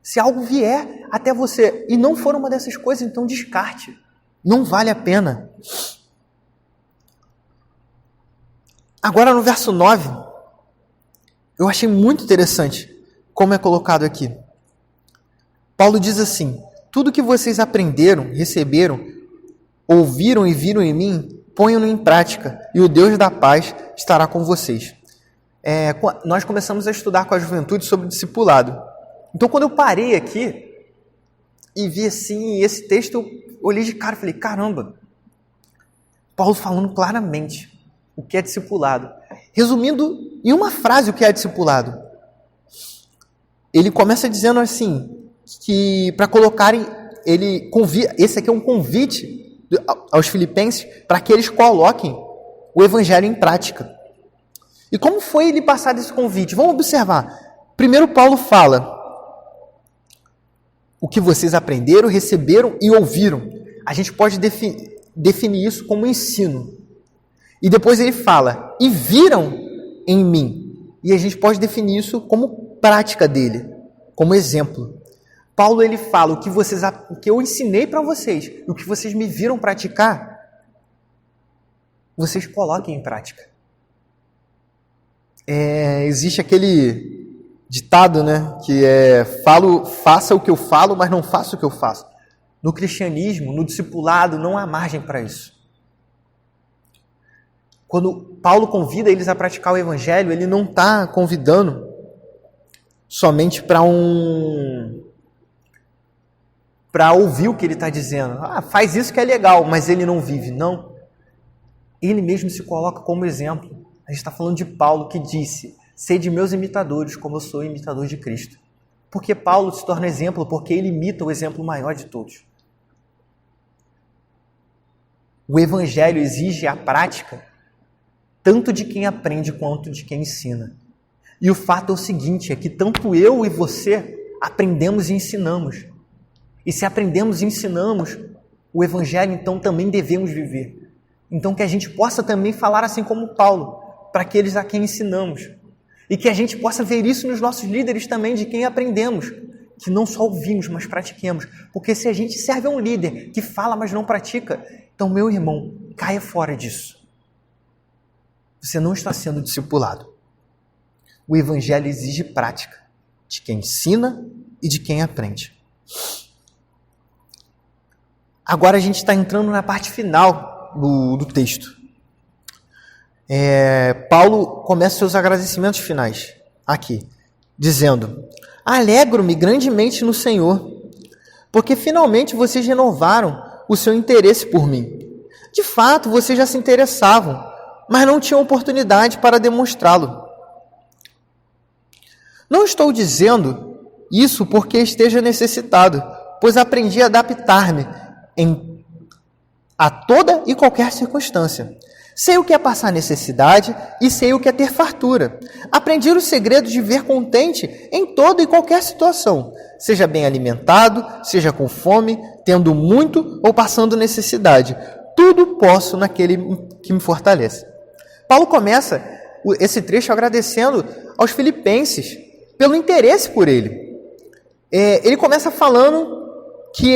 Se algo vier até você e não for uma dessas coisas, então descarte. Não vale a pena. Agora no verso 9, eu achei muito interessante como é colocado aqui. Paulo diz assim: tudo que vocês aprenderam, receberam, ouviram e viram em mim, ponham-no em prática, e o Deus da paz estará com vocês. Nós começamos a estudar com a juventude sobre discipulado. Então, quando eu parei aqui e vi assim esse texto, eu olhei de cara e falei: caramba, Paulo falando claramente o que é discipulado. Resumindo em uma frase o que é discipulado. Ele começa dizendo assim, que para colocarem, esse aqui é um convite aos filipenses para que eles coloquem o evangelho em prática. E como foi ele passar desse convite? Vamos observar. Primeiro Paulo fala o que vocês aprenderam, receberam e ouviram. A gente pode definir isso como ensino. E depois ele fala, e viram em mim. E a gente pode definir isso como prática dele, como exemplo. Paulo ele fala, o que eu ensinei para vocês, o que vocês me viram praticar, vocês coloquem em prática. Existe aquele ditado, né, que faça o que eu falo, mas não faça o que eu faço. No cristianismo, no discipulado, não há margem para isso. Quando Paulo convida eles a praticar o evangelho, ele não está convidando somente para ouvir o que ele está dizendo. Faz isso que é legal, mas ele não vive. Não. Ele mesmo se coloca como exemplo. A gente está falando de Paulo que disse, sede meus imitadores, como eu sou imitador de Cristo. Porque Paulo se torna exemplo, porque ele imita o exemplo maior de todos. O evangelho exige a prática tanto de quem aprende quanto de quem ensina. E o fato é o seguinte, é que tanto eu e você aprendemos e ensinamos. E se aprendemos e ensinamos o evangelho, então também devemos viver. Então que a gente possa também falar assim como Paulo, para aqueles a quem ensinamos. E que a gente possa ver isso nos nossos líderes também, de quem aprendemos. Que não só ouvimos, mas pratiquemos. Porque se a gente serve a um líder que fala, mas não pratica, então, meu irmão, caia fora disso. Você não está sendo discipulado. O evangelho exige prática de quem ensina e de quem aprende. Agora a gente está entrando na parte final do texto. Paulo começa seus agradecimentos finais aqui, dizendo: alegro-me grandemente no Senhor, porque finalmente vocês renovaram o seu interesse por mim. De fato, vocês já se interessavam, mas não tinham oportunidade para demonstrá-lo. Não estou dizendo isso porque esteja necessitado, pois aprendi a adaptar-me a toda e qualquer circunstância. Sei o que é passar necessidade e sei o que é ter fartura. Aprendi o segredo de viver contente em toda e qualquer situação, seja bem alimentado, seja com fome, tendo muito ou passando necessidade. Tudo posso naquele que me fortalece. Paulo começa esse trecho agradecendo aos filipenses pelo interesse por ele. Ele começa falando porque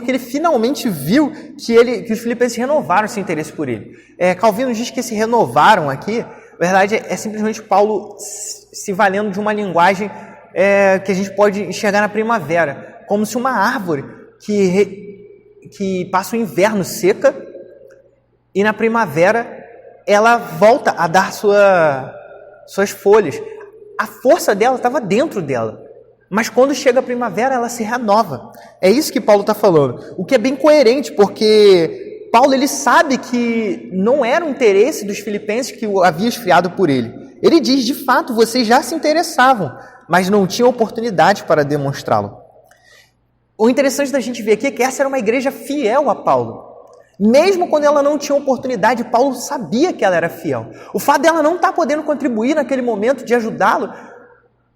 ele finalmente viu que os filipenses renovaram esse interesse por ele. Calvino diz que esse renovaram aqui, na verdade, é simplesmente Paulo se valendo de uma linguagem que a gente pode enxergar na primavera, como se uma árvore que passa o inverno seca e na primavera ela volta a dar suas folhas. A força dela estava dentro dela. Mas quando chega a primavera, ela se renova. É isso que Paulo está falando. O que é bem coerente, porque Paulo ele sabe que não era o interesse dos filipenses que o havia esfriado por ele. Ele diz, de fato, vocês já se interessavam, mas não tinham oportunidade para demonstrá-lo. O interessante da gente ver aqui é que essa era uma igreja fiel a Paulo. Mesmo quando ela não tinha oportunidade, Paulo sabia que ela era fiel. O fato dela não estar podendo contribuir naquele momento de ajudá-lo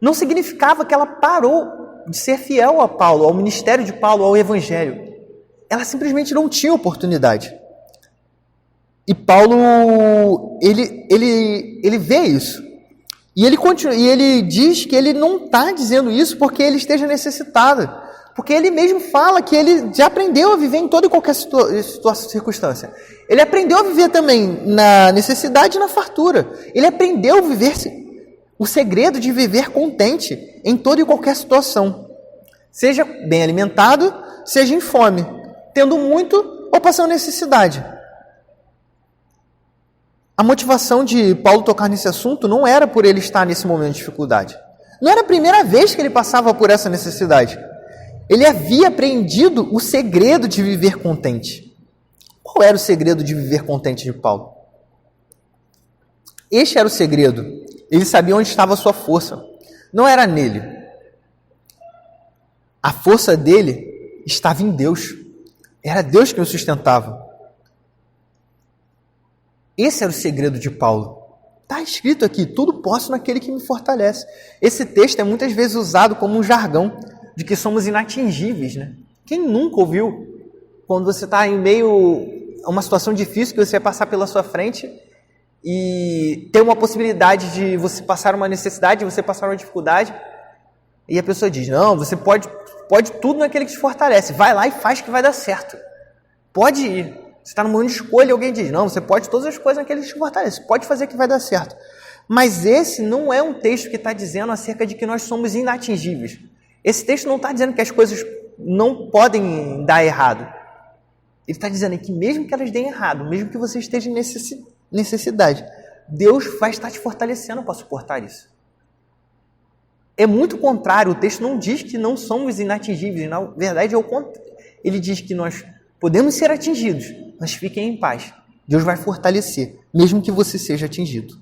não significava que ela parou de ser fiel a Paulo, ao ministério de Paulo, ao evangelho. ela simplesmente não tinha oportunidade. E Paulo, ele vê isso. E ele diz que ele não está dizendo isso porque ele esteja necessitado. Porque ele mesmo fala que ele já aprendeu a viver em toda e qualquer circunstância. Ele aprendeu a viver também na necessidade e na fartura. Ele aprendeu a viver o segredo de viver contente em toda e qualquer situação. Seja bem alimentado, seja em fome, tendo muito ou passando necessidade. A motivação de Paulo tocar nesse assunto não era por ele estar nesse momento de dificuldade. Não era a primeira vez que ele passava por essa necessidade. Ele havia aprendido o segredo de viver contente. Qual era o segredo de viver contente de Paulo? Este era o segredo. Ele sabia onde estava a sua força. Não era nele. A força dele estava em Deus. Era Deus que o sustentava. Esse era o segredo de Paulo. Está escrito aqui, tudo posso naquele que me fortalece. Esse texto é muitas vezes usado como um jargão de que somos inatingíveis, né? Quem nunca ouviu, quando você está em meio a uma situação difícil, que você vai passar pela sua frente e tem uma possibilidade de você passar uma necessidade, de você passar uma dificuldade, e a pessoa diz, não, você pode tudo naquele que te fortalece, vai lá e faz que vai dar certo. Pode ir. Você está no momento de escolha e alguém diz, não, você pode todas as coisas naquele que te fortalece, pode fazer que vai dar certo. Mas esse não é um texto que está dizendo acerca de que nós somos inatingíveis. Esse texto não está dizendo que as coisas não podem dar errado. Ele está dizendo que mesmo que elas deem errado, mesmo que você esteja em necessidade, Deus vai estar te fortalecendo para suportar isso. É muito contrário, o texto não diz que não somos inatingíveis, na verdade é o contrário. Ele diz que nós podemos ser atingidos, mas fiquem em paz. Deus vai fortalecer, mesmo que você seja atingido.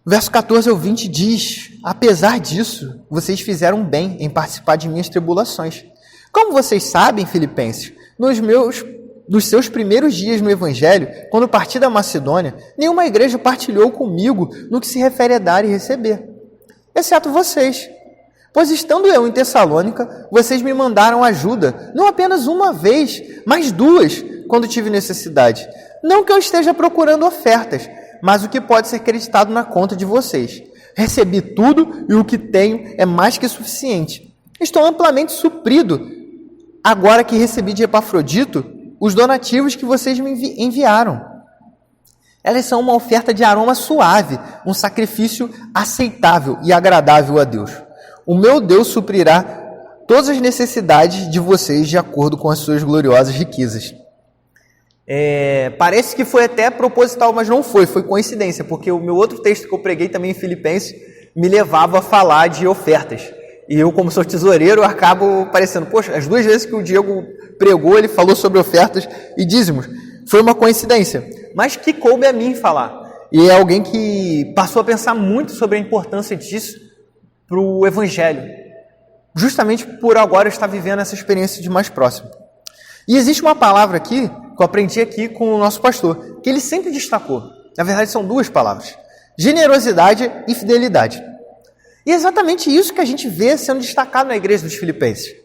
Verso 14 ao 20 diz, apesar disso, vocês fizeram bem em participar de minhas tribulações. Como vocês sabem, filipenses, nos seus primeiros dias no Evangelho, quando parti da Macedônia, nenhuma igreja partilhou comigo no que se refere a dar e receber, exceto vocês. Pois estando eu em Tessalônica, vocês me mandaram ajuda, não apenas uma vez, mas duas, quando tive necessidade. Não que eu esteja procurando ofertas, mas o que pode ser acreditado na conta de vocês. Recebi tudo e o que tenho é mais que suficiente. Estou amplamente suprido, agora que recebi de Epafrodito os donativos que vocês me enviaram. Elas são uma oferta de aroma suave, um sacrifício aceitável e agradável a Deus. O meu Deus suprirá todas as necessidades de vocês de acordo com as suas gloriosas riquezas. Parece que foi até proposital, mas não foi coincidência, porque o meu outro texto que eu preguei também em Filipenses me levava a falar de ofertas. E eu, como sou tesoureiro, acabo parecendo, poxa, as duas vezes que o Diego pregou, ele falou sobre ofertas e dízimos. Foi uma coincidência, mas que coube a mim falar. E é alguém que passou a pensar muito sobre a importância disso para o Evangelho, justamente por agora eu estar vivendo essa experiência de mais próximo. E existe uma palavra aqui, que eu aprendi aqui com o nosso pastor, que ele sempre destacou. Na verdade, são duas palavras: generosidade e fidelidade. E é exatamente isso que a gente vê sendo destacado na igreja dos Filipenses.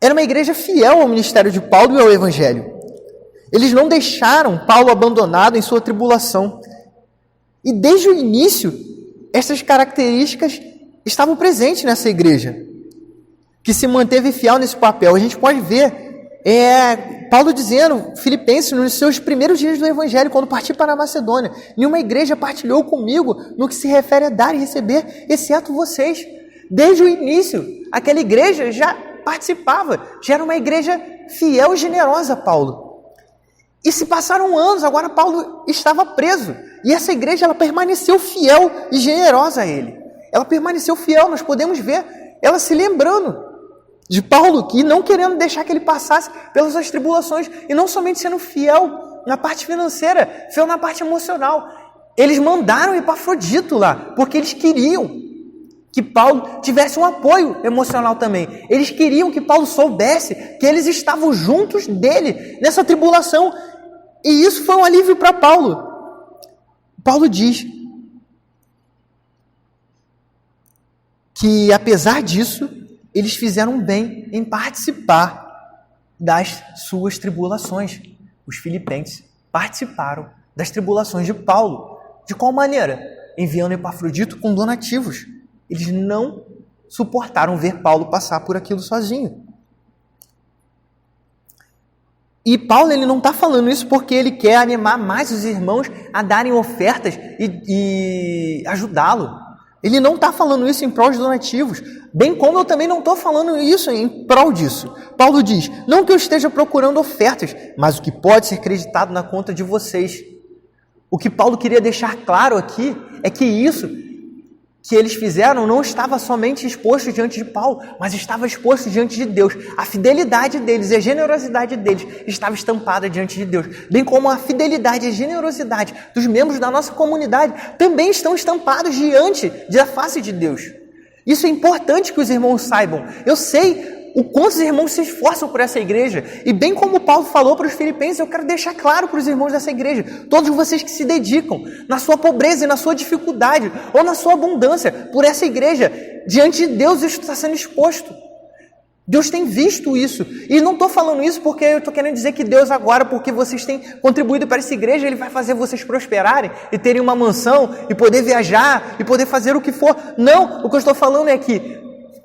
Era uma igreja fiel ao ministério de Paulo e ao Evangelho. Eles não deixaram Paulo abandonado em sua tribulação. E desde o início, essas características estavam presentes nessa igreja, que se manteve fiel nesse papel. A gente pode ver Paulo dizendo, Filipenses, nos seus primeiros dias do Evangelho, quando parti para a Macedônia, nenhuma igreja partilhou comigo no que se refere a dar e receber, exceto vocês. Desde o início, aquela igreja já participava, já era uma igreja fiel e generosa, Paulo. E se passaram anos, agora Paulo estava preso, e essa igreja ela permaneceu fiel e generosa a ele. Ela permaneceu fiel, nós podemos ver ela se lembrando de Paulo, que não querendo deixar que ele passasse pelas suas tribulações, e não somente sendo fiel na parte financeira, fiel na parte emocional. Eles mandaram Epafrodito lá, porque eles queriam que Paulo tivesse um apoio emocional também. Eles queriam que Paulo soubesse que eles estavam juntos dele nessa tribulação, e isso foi um alívio para Paulo. Paulo diz que, apesar disso, eles fizeram bem em participar das suas tribulações. Os filipenses participaram das tribulações de Paulo. De qual maneira? Enviando Epafrodito com donativos. Eles não suportaram ver Paulo passar por aquilo sozinho. E Paulo ele não está falando isso porque ele quer animar mais os irmãos a darem ofertas e ajudá-lo. Ele não está falando isso em prol de donativos, bem como eu também não estou falando isso em prol disso. Paulo diz, não que eu esteja procurando ofertas, mas o que pode ser creditado na conta de vocês. O que Paulo queria deixar claro aqui é que isso que eles fizeram não estava somente exposto diante de Paulo, mas estava exposto diante de Deus. A fidelidade deles e a generosidade deles estava estampada diante de Deus, bem como a fidelidade e a generosidade dos membros da nossa comunidade também estão estampados diante da face de Deus. Isso é importante que os irmãos saibam. Eu sei o quanto os irmãos se esforçam por essa igreja. E bem como Paulo falou para os filipenses, eu quero deixar claro para os irmãos dessa igreja, todos vocês que se dedicam na sua pobreza e na sua dificuldade, ou na sua abundância, por essa igreja, diante de Deus isso está sendo exposto. Deus tem visto isso. E não estou falando isso porque eu estou querendo dizer que Deus agora, porque vocês têm contribuído para essa igreja, Ele vai fazer vocês prosperarem e terem uma mansão e poder viajar e poder fazer o que for. Não, o que eu estou falando é que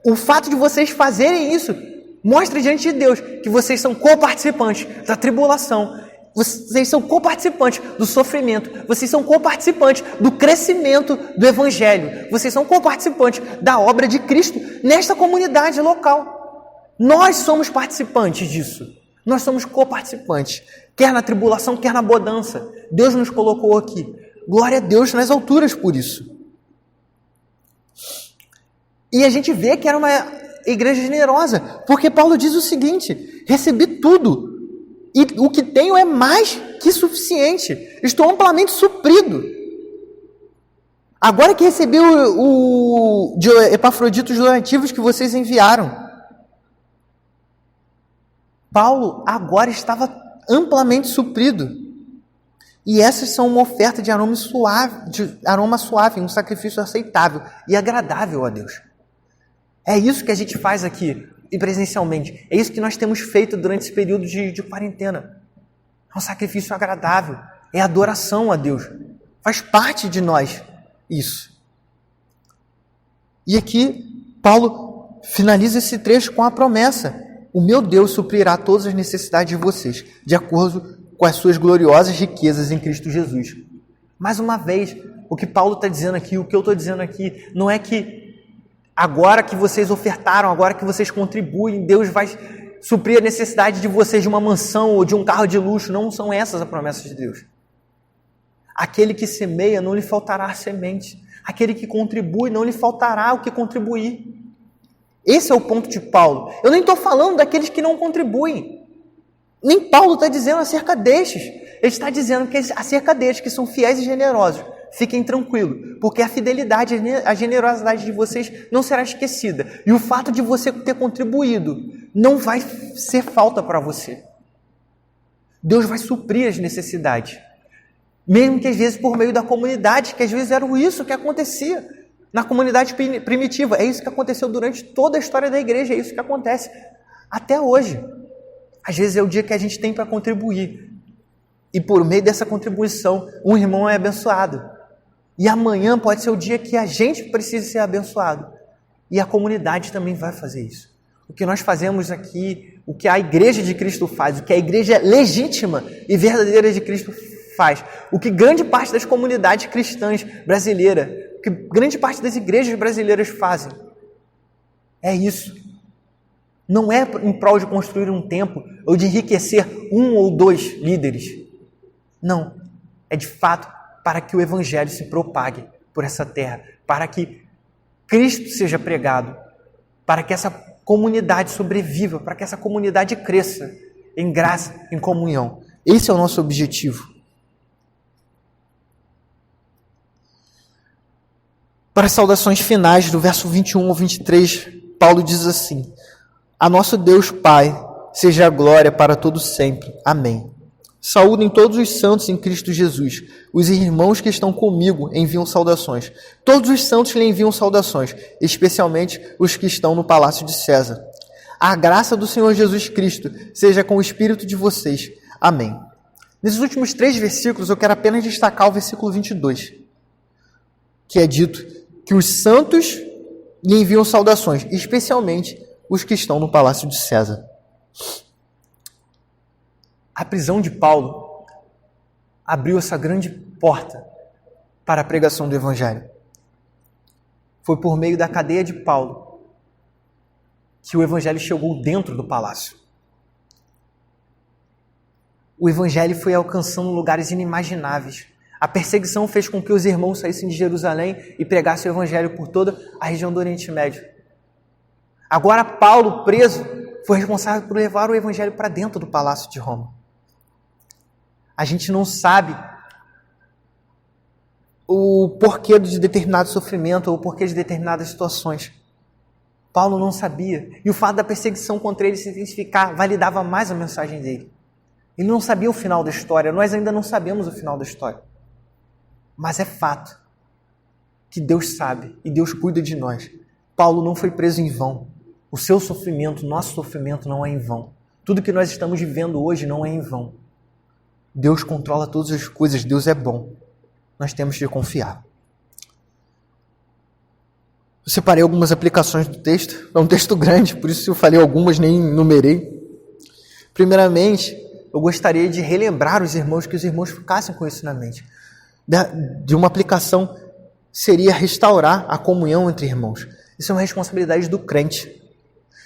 o fato de vocês fazerem isso mostra diante de Deus que vocês são coparticipantes da tribulação, vocês são coparticipantes do sofrimento, vocês são coparticipantes do crescimento do Evangelho, vocês são coparticipantes da obra de Cristo nesta comunidade local. Nós somos participantes disso, nós somos coparticipantes, quer na tribulação, quer na bonança. Deus nos colocou aqui. Glória a Deus nas alturas por isso. E a gente vê que era uma igreja generosa, porque Paulo diz o seguinte, recebi tudo, e o que tenho é mais que suficiente, estou amplamente suprido. Agora que recebi de Epafrodito os donativos que vocês enviaram, Paulo agora estava amplamente suprido. E essas são uma oferta de aroma suave, um sacrifício aceitável e agradável a Deus. É isso que a gente faz aqui, e presencialmente. É isso que nós temos feito durante esse período de quarentena. É um sacrifício agradável, é adoração a Deus. Faz parte de nós isso. E aqui, Paulo finaliza esse trecho com a promessa. O meu Deus suprirá todas as necessidades de vocês, de acordo com as suas gloriosas riquezas em Cristo Jesus. Mais uma vez, o que Paulo está dizendo aqui, o que eu estou dizendo aqui, não é que agora que vocês ofertaram, agora que vocês contribuem, Deus vai suprir a necessidade de vocês de uma mansão ou de um carro de luxo. Não são essas as promessas de Deus. Aquele que semeia, não lhe faltará semente. Aquele que contribui, não lhe faltará o que contribuir. Esse é o ponto de Paulo. Eu nem estou falando daqueles que não contribuem. Nem Paulo está dizendo acerca destes. Ele está dizendo que acerca destes que são fiéis e generosos. Fiquem tranquilos, porque a fidelidade, a generosidade de vocês não será esquecida. E o fato de você ter contribuído não vai ser falta para você. Deus vai suprir as necessidades. Mesmo que às vezes por meio da comunidade, que às vezes era isso que acontecia na comunidade primitiva. É isso que aconteceu durante toda a história da igreja, é isso que acontece até hoje. Às vezes é o dia que a gente tem para contribuir. E por meio dessa contribuição, um irmão é abençoado. E amanhã pode ser o dia que a gente precisa ser abençoado. E a comunidade também vai fazer isso. O que nós fazemos aqui, o que a igreja de Cristo faz, o que a igreja legítima e verdadeira de Cristo faz, o que grande parte das comunidades cristãs brasileiras, o que grande parte das igrejas brasileiras fazem, é isso. Não é em prol de construir um templo ou de enriquecer um ou dois líderes. Não. É de fato para que o Evangelho se propague por essa terra, para que Cristo seja pregado, para que essa comunidade sobreviva, para que essa comunidade cresça em graça, em comunhão. Esse é o nosso objetivo. Para as saudações finais, do verso 21 ao 23, Paulo diz assim: a nosso Deus Pai seja a glória para todo sempre. Amém. Saúdem todos os santos em Cristo Jesus. Os irmãos que estão comigo enviam saudações. Todos os santos lhe enviam saudações, especialmente os que estão no palácio de César. A graça do Senhor Jesus Cristo seja com o espírito de vocês. Amém. Nesses últimos 3 versículos, eu quero apenas destacar o versículo 22, que é dito que os santos lhe enviam saudações, especialmente os que estão no palácio de César. A prisão de Paulo abriu essa grande porta para a pregação do Evangelho. Foi por meio da cadeia de Paulo que o Evangelho chegou dentro do palácio. O Evangelho foi alcançando lugares inimagináveis. A perseguição fez com que os irmãos saíssem de Jerusalém e pregassem o Evangelho por toda a região do Oriente Médio. Agora Paulo, preso, foi responsável por levar o Evangelho para dentro do palácio de Roma. A gente não sabe o porquê de determinado sofrimento ou o porquê de determinadas situações. Paulo não sabia. E o fato da perseguição contra ele se intensificar validava mais a mensagem dele. Ele não sabia o final da história. Nós ainda não sabemos o final da história. Mas é fato que Deus sabe e Deus cuida de nós. Paulo não foi preso em vão. O seu sofrimento, nosso sofrimento não é em vão. Tudo que nós estamos vivendo hoje não é em vão. Deus controla todas as coisas, Deus é bom. Nós temos que confiar. Eu separei algumas aplicações do texto. É um texto grande, por isso eu falei algumas, nem numerei. Primeiramente, eu gostaria de relembrar os irmãos, que os irmãos ficassem com isso na mente. De uma aplicação seria restaurar a comunhão entre irmãos. Isso é uma responsabilidade do crente.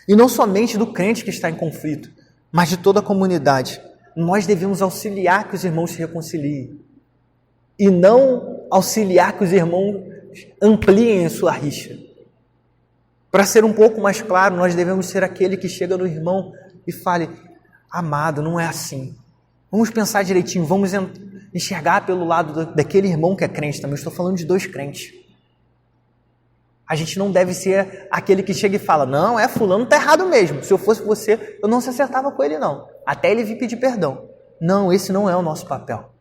E não somente do crente que está em conflito, mas de toda a comunidade. Nós devemos auxiliar que os irmãos se reconciliem. E não auxiliar que os irmãos ampliem a sua rixa. Para ser um pouco mais claro, nós devemos ser aquele que chega no irmão e fale: amado, não é assim. Vamos pensar direitinho, vamos enxergar pelo lado daquele irmão que é crente também. Eu estou falando de 2 crentes. A gente não deve ser aquele que chega e fala: não, fulano está errado mesmo. Se eu fosse você, eu não se acertava com ele não. Até ele vir pedir perdão. Não, esse não é o nosso papel.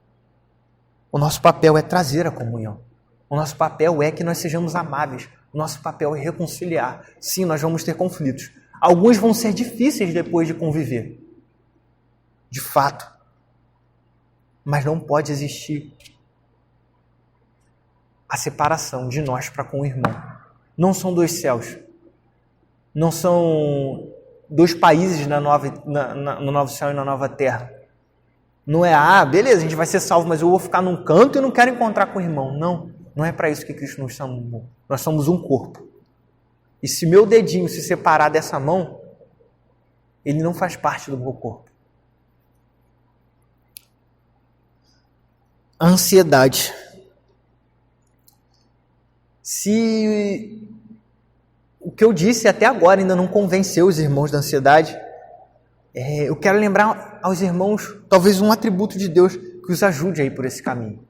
O nosso papel é trazer a comunhão. O nosso papel é que nós sejamos amáveis. O nosso papel é reconciliar. Sim, nós vamos ter conflitos. Alguns vão ser difíceis depois de conviver. De fato. Mas não pode existir a separação de nós para com o irmão. Não são 2 céus. Não são 2 países no novo céu e na nova terra. Não é, beleza, a gente vai ser salvo, mas eu vou ficar num canto e não quero encontrar com o irmão. Não, não é para isso que Cristo nos chamou. Nós somos um corpo. E se meu dedinho se separar dessa mão, ele não faz parte do meu corpo. A ansiedade. Se o que eu disse até agora ainda não convenceu os irmãos da ansiedade, eu quero lembrar aos irmãos talvez um atributo de Deus que os ajude aí por esse caminho.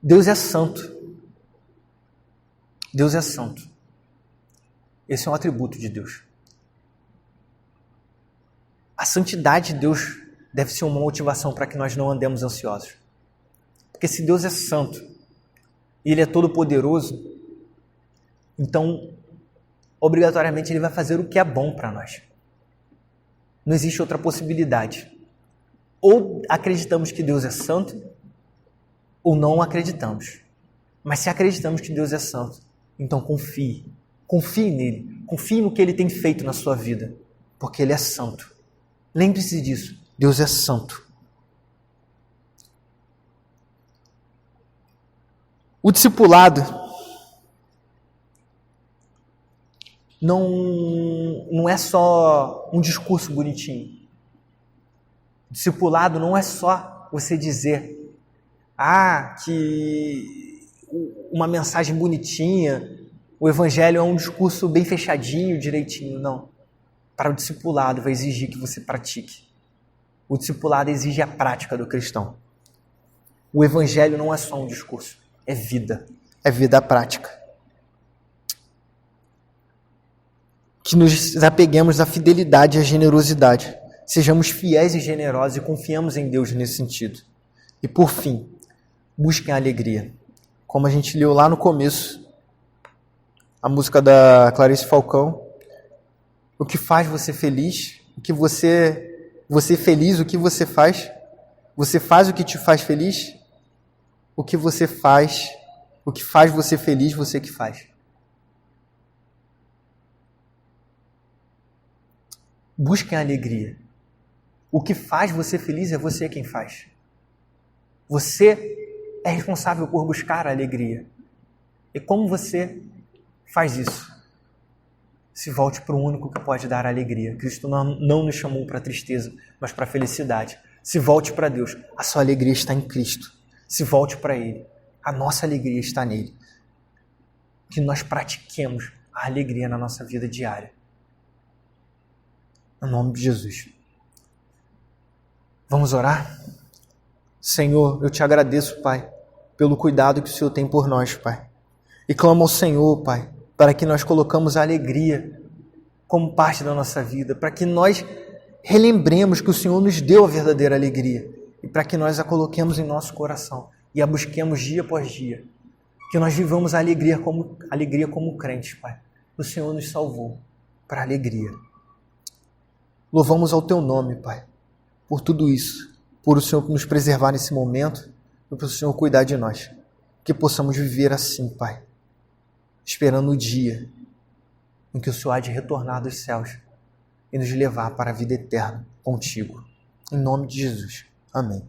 Deus é santo. Deus é santo. Esse é um atributo de Deus. A santidade de Deus deve ser uma motivação para que nós não andemos ansiosos. Porque se Deus é santo e Ele é todo-poderoso, então, obrigatoriamente, Ele vai fazer o que é bom para nós. Não existe outra possibilidade. Ou acreditamos que Deus é santo, ou não acreditamos. Mas se acreditamos que Deus é santo, então confie. Confie nele. Confie no que Ele tem feito na sua vida. Porque Ele é santo. Lembre-se disso. Deus é santo. O discipulado não é só um discurso bonitinho. O discipulado não é só você dizer que uma mensagem bonitinha, o evangelho é um discurso bem fechadinho, direitinho. Não. Para o discipulado vai exigir que você pratique. O discipulado exige a prática do cristão. O evangelho não é só um discurso, é vida. É vida prática. Que nos apeguemos à fidelidade e à generosidade. Sejamos fiéis e generosos e confiamos em Deus nesse sentido. E por fim, busquem a alegria. Como a gente leu lá no começo, a música da Clarice Falcão, o que faz você feliz, você feliz, o que você faz o que te faz feliz, o que faz você feliz, você que faz. Busquem a alegria. O que faz você feliz é você quem faz. Você é responsável por buscar a alegria. E como você faz isso? Se volte para o único que pode dar a alegria. Cristo não nos chamou para a tristeza, mas para a felicidade. Se volte para Deus. A sua alegria está em Cristo. Se volte para Ele. A nossa alegria está nele. Que nós pratiquemos a alegria na nossa vida diária. Em nome de Jesus. Vamos orar? Senhor, eu te agradeço, Pai, pelo cuidado que o Senhor tem por nós, Pai. E clamo ao Senhor, Pai, para que nós colocamos a alegria como parte da nossa vida, para que nós relembremos que o Senhor nos deu a verdadeira alegria e para que nós a coloquemos em nosso coração e a busquemos dia após dia. Que nós vivamos a alegria como crentes, Pai. O Senhor nos salvou para a alegria. Louvamos ao Teu nome, Pai, por tudo isso, por o Senhor nos preservar nesse momento e por o Senhor cuidar de nós. Que possamos viver assim, Pai, esperando o dia em que o Senhor há de retornar dos céus e nos levar para a vida eterna contigo. Em nome de Jesus. Amém.